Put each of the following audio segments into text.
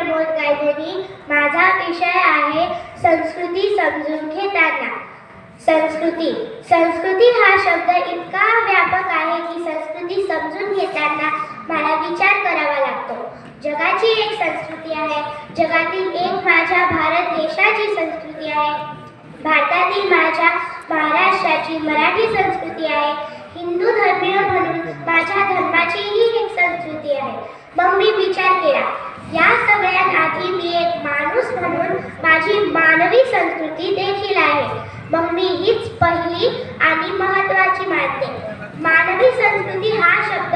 प्रमोद गायधनी. माझा विषय आहे संस्कृती समजून घेताना. संस्कृती संस्कृती हा शब्द इतका व्यापक आहे की संस्कृती समजून घेताना मला विचार करावा लागतो. जगाची एक संस्कृती आहे. जगातील एक माझ्या भारत देशाची संस्कृती आहे. भारतातील माझ्या महाराष्ट्राची मराठी संस्कृती आहे. हिंदू धर्मीय म्हणून माझ्या धर्माचीही एक संस्कृती आहे. मग मी विचार केला, या सगळ्यात आधी मी एक माणूस म्हणून माझी मानवी संस्कृती देखील आहे. मग मी हीच पहिली आणि महत्त्वाची मानते. मानवी संस्कृती हा शब्द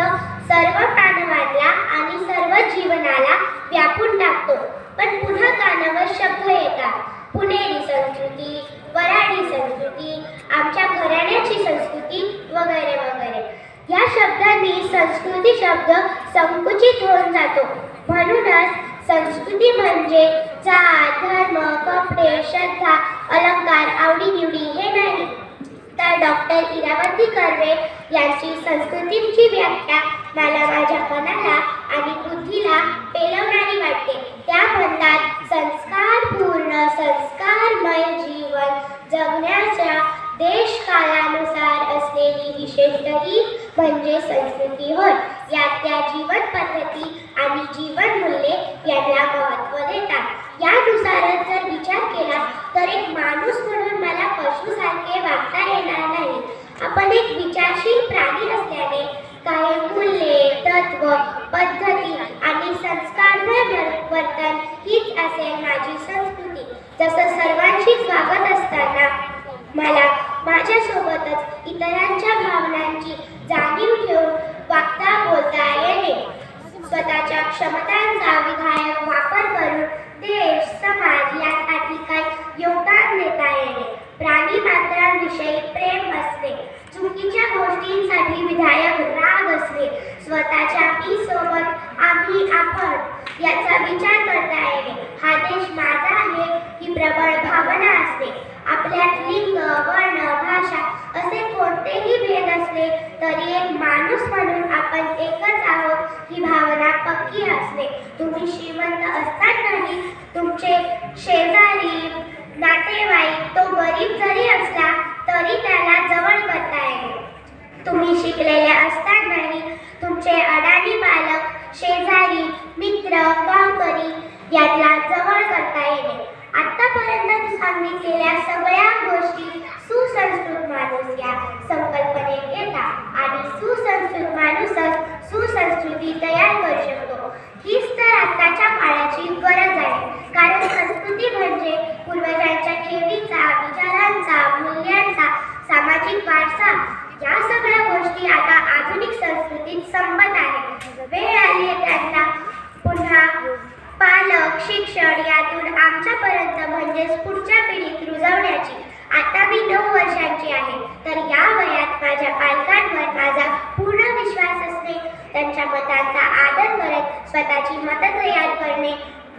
सर्व मानवाला आणि सर्व जीवनाला व्यापून टाकतो. पण पुन्हा कानावर शब्द येतात. पुणेरी संस्कृती, वऱ्हाडी संस्कृती, आमच्या घराण्याची संस्कृती वगैरे वगैरे. या शब्दांनी संस्कृती शब्द संकुचित होऊन जातो. म्हणूनच संस्कृती म्हणजे जात, धर्म, कपडे, श्रद्धा, अलंकार, आवडीनिवडी हे नाही, तर डॉक्टर इरावती कर्वे यांची संस्कृतीची व्याख्या मला माझ्या मनाला आणि बुद्धीला पेलवणारी वाटते. त्या म्हणतात, संस्कारपूर्ण संस्कारमय जीवन जगण्याच्या देशकालानुसार असलेली विशेषतरी म्हणजे संस्कृती होय. यात त्या जीवन पद्धती आणि जीवन मूल्ये यांना महत्त्व देतात. यानुसारच जर विचार केला तर एक माणूस म्हणून मला पशुसारखे वागता येणार नाही. आपण एक विचारशील प्राणी असल्याने काही मूल्ये, तत्व, पद्धती आणि संस्कारमय वर्तन हीच असेल माझी संस्कृती. जसं सर्वांशीच वागत असताना मला माझ्यासोबतच इतरांच्या भावनांची जाणीव ठेवून वागता बोलता येणे. स्वतःच्या क्षमतांचा विधायक वापर करून देश, समाज यासाठी काही योगदान देता येणे. प्राणी मात्रांविषयी प्रेम असणे, चुकीच्या गोष्टींसाठी विधायक राग असणे, स्वतःच्या मी सोबत आम्ही आपण याचा विचार करता येणे. हा देश माझा आहे ही प्रबळ भावना असणे. आपल्यात लिंग, वर्ण, भाषा असे कोणतेही भेद असले तरी एक माणूस म्हणून आपण एकच आहोत ही भावना पक्की असणे. तुम्ही श्रीमंत असतानाही तुमचे शेजारी, नातेवाईक तो गरीब जरी असला तरी त्याला जवळ करता येणे. तुम्ही शिकलेले असतानाही तुमचे अडाणी मालक, शेजारी, मित्र, गावकरी याला जवळ करता येणे. आतापर्यंत सांगितलेल्या सगळ्या गोष्टी सुसंस्कृत माणूस या संकल्पनेत येतात आणि सुसंस्कृत माणूसच सुसंस्कृती तयार करू शकतो. हीच तर आताच्या काळाची गरज आहे. कारण संस्कृती म्हणजे पूर्वजांच्या ठेवीचा, विचारांचा, मूल्यांचा सामाजिक वारसा. या सगळ्या गोष्टी आता आधुनिक संस्कृतीत संपत आहेत. वेळ आली आहे त्यांना पुन्हा पालक, शिक्षण यातून आमच्यापर्यंत म्हणजेच पुढच्या पिढीत रुजवण्याची. आता मी 9 वर्षांची आहे, तर या वयात माझ्या पालकांवर माझा पूर्ण विश्वास असणे, त्यांच्या मतांचा आदर करत स्वतःची मतं तयार करणे,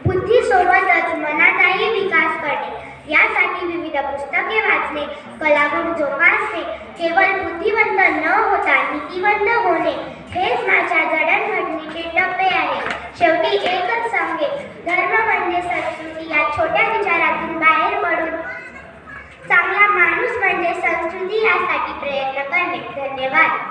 बुद्धीसोबतच मनाचाही विकास करणे. यासाठी विविध पुस्तके वाचणे, कलागुण जोपासणे, केवळ बुद्धिवंत न होता नीतिवंत होणे हेच माझ्या जडणघडणीचे टप्पे आहे. शेवटी एकच सांगेन, धर्म म्हणजे संस्कृती या छोट्या विचारातून बाहेर पडून चांगला माणूस म्हणजे संस्कृती यासाठी प्रयत्न करणे. धन्यवाद.